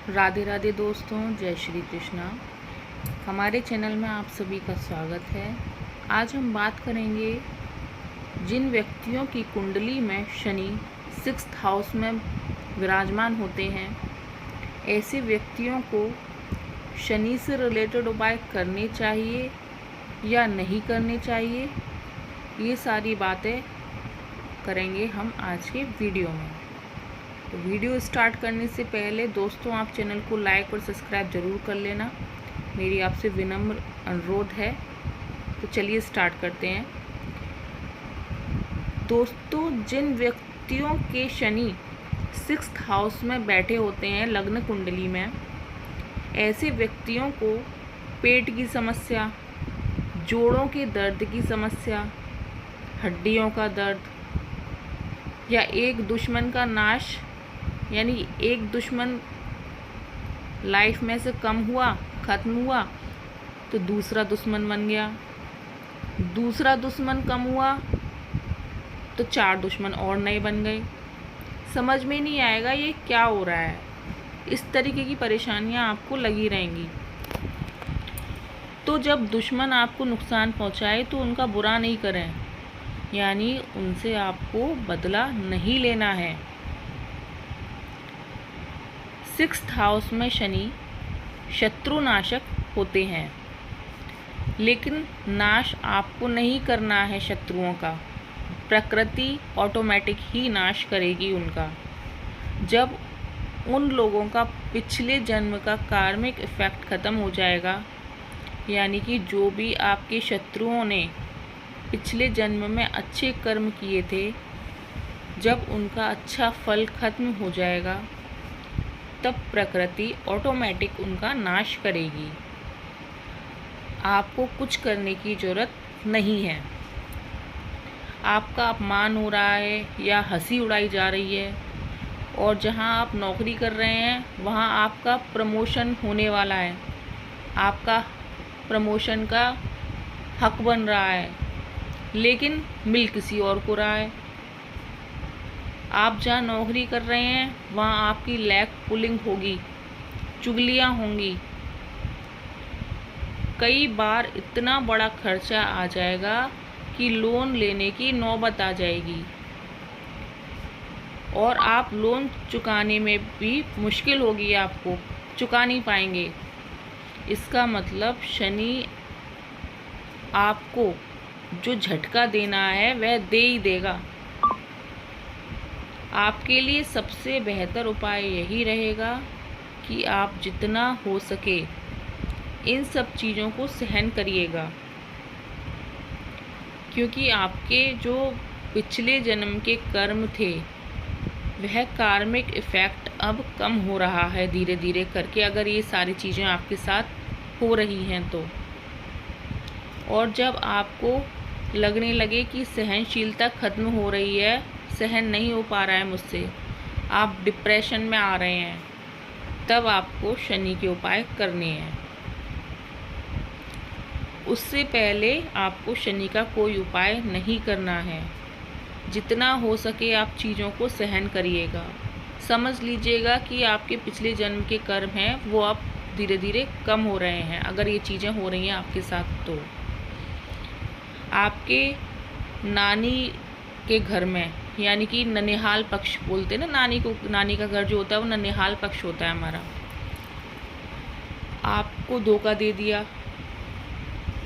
राधे राधे दोस्तों, जय श्री कृष्णा। हमारे चैनल में आप सभी का स्वागत है। आज हम बात करेंगे जिन व्यक्तियों की कुंडली में शनि 6th हाउस में विराजमान होते हैं, ऐसे व्यक्तियों को शनि से रिलेटेड उपाय करने चाहिए या नहीं करने चाहिए, ये सारी बातें करेंगे हम आज के वीडियो में। तो वीडियो स्टार्ट करने से पहले दोस्तों, आप चैनल को लाइक और सब्सक्राइब ज़रूर कर लेना, मेरी आपसे विनम्र अनुरोध है। तो चलिए स्टार्ट करते हैं। दोस्तों, जिन व्यक्तियों के शनि 6th हाउस में बैठे होते हैं लग्न कुंडली में, ऐसे व्यक्तियों को पेट की समस्या, जोड़ों के दर्द की समस्या, हड्डियों का दर्द या एक दुश्मन का नाश, यानी एक दुश्मन लाइफ में से कम हुआ, ख़त्म हुआ, तो दूसरा दुश्मन बन गया, दूसरा दुश्मन कम हुआ तो 4 दुश्मन और नए बन गए। समझ में नहीं आएगा ये क्या हो रहा है। इस तरीके की परेशानियां आपको लगी रहेंगी। तो जब दुश्मन आपको नुकसान पहुंचाए तो उनका बुरा नहीं करें, यानी उनसे आपको बदला नहीं लेना है। 6th हाउस में शनि शत्रुनाशक होते हैं, लेकिन नाश आपको नहीं करना है शत्रुओं का, प्रकृति ऑटोमेटिक ही नाश करेगी उनका। जब उन लोगों का पिछले जन्म का कार्मिक इफ़ेक्ट ख़त्म हो जाएगा, यानी कि जो भी आपके शत्रुओं ने पिछले जन्म में अच्छे कर्म किए थे, जब उनका अच्छा फल ख़त्म हो जाएगा, तब प्रकृति ऑटोमेटिक उनका नाश करेगी। आपको कुछ करने की ज़रूरत नहीं है। आपका अपमान हो रहा है या हंसी उड़ाई जा रही है, और जहां आप नौकरी कर रहे हैं वहां आपका प्रमोशन होने वाला है, आपका प्रमोशन का हक बन रहा है, लेकिन मिल किसी और को रहा है। आप जहाँ नौकरी कर रहे हैं वहाँ आपकी लैग पुलिंग होगी, चुगलियाँ होंगी, कई बार इतना बड़ा खर्चा आ जाएगा कि लोन लेने की नौबत आ जाएगी, और आप लोन चुकाने में भी मुश्किल होगी, आपको चुका नहीं पाएंगे। इसका मतलब शनि आपको जो झटका देना है वह दे ही देगा। आपके लिए सबसे बेहतर उपाय यही रहेगा कि आप जितना हो सके इन सब चीज़ों को सहन करिएगा, क्योंकि आपके जो पिछले जन्म के कर्म थे वह कार्मिक इफ़ेक्ट अब कम हो रहा है धीरे धीरे करके, अगर ये सारी चीज़ें आपके साथ हो रही हैं तो। और जब आपको लगने लगे कि सहनशीलता ख़त्म हो रही है, सहन नहीं हो पा रहा है मुझसे, आप डिप्रेशन में आ रहे हैं, तब आपको शनि के उपाय करने हैं। उससे पहले आपको शनि का कोई उपाय नहीं करना है। जितना हो सके आप चीज़ों को सहन करिएगा। समझ लीजिएगा कि आपके पिछले जन्म के कर्म हैं वो अब धीरे धीरे कम हो रहे हैं, अगर ये चीज़ें हो रही हैं आपके साथ तो। आपके नानी के घर में, यानी कि ननिहाल पक्ष बोलते हैं ना, नानी का घर जो होता है वो ननिहाल पक्ष होता है हमारा। आपको धोखा दे दिया,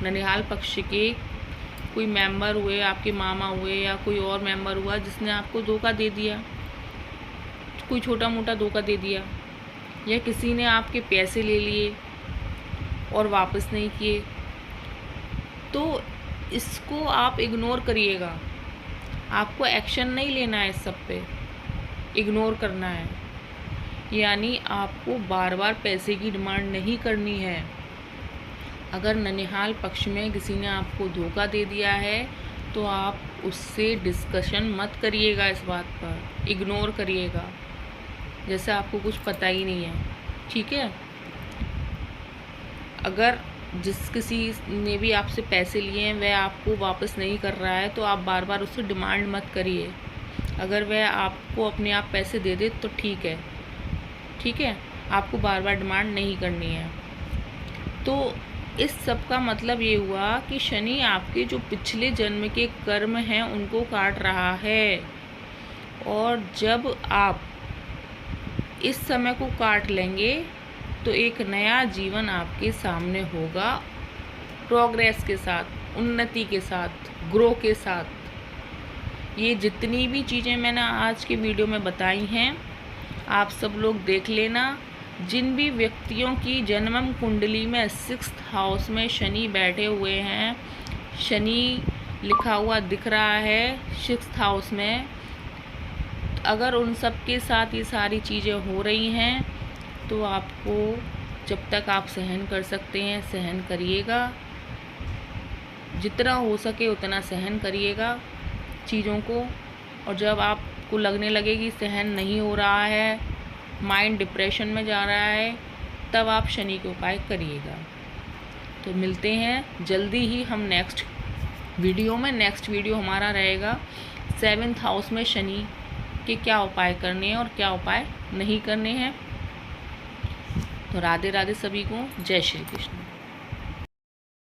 ननिहाल पक्ष के कोई मेंबर हुए, आपके मामा हुए या कोई और मेंबर हुआ जिसने आपको धोखा दे दिया, कोई छोटा मोटा धोखा दे दिया, या किसी ने आपके पैसे ले लिए और वापस नहीं किए, तो इसको आप इग्नोर करिएगा। आपको एक्शन नहीं लेना है, इस सब पे इग्नोर करना है, यानी आपको बार बार पैसे की डिमांड नहीं करनी है। अगर ननिहाल पक्ष में किसी ने आपको धोखा दे दिया है तो आप उससे डिस्कशन मत करिएगा, इस बात पर इग्नोर करिएगा, जैसे आपको कुछ पता ही नहीं है, ठीक है। अगर जिस किसी ने भी आपसे पैसे लिए हैं वह आपको वापस नहीं कर रहा है तो आप बार बार उससे डिमांड मत करिए। अगर वह आपको अपने आप पैसे दे दे तो ठीक है, ठीक है। आपको बार बार डिमांड नहीं करनी है। तो इस सब का मतलब ये हुआ कि शनि आपके जो पिछले जन्म के कर्म हैं उनको काट रहा है, और जब आप इस समय को काट लेंगे तो एक नया जीवन आपके सामने होगा, प्रोग्रेस के साथ, उन्नति के साथ, ग्रो के साथ। ये जितनी भी चीज़ें मैंने आज के वीडियो में बताई हैं आप सब लोग देख लेना। जिन भी व्यक्तियों की जन्मम कुंडली में 6th हाउस में शनि बैठे हुए हैं, शनि लिखा हुआ दिख रहा है 6th हाउस में, अगर उन सब के साथ ये सारी चीज़ें हो रही हैं तो आपको जब तक आप सहन कर सकते हैं सहन करिएगा, जितना हो सके उतना सहन करिएगा चीज़ों को। और जब आपको लगने लगे कि सहन नहीं हो रहा है, माइंड डिप्रेशन में जा रहा है, तब आप शनि के उपाय करिएगा। तो मिलते हैं जल्दी ही हम नेक्स्ट वीडियो में। नेक्स्ट वीडियो हमारा रहेगा 7th हाउस में शनि के क्या उपाय करने हैं और क्या उपाय नहीं करने हैं। तो राधे राधे सभी को, जय श्री कृष्ण।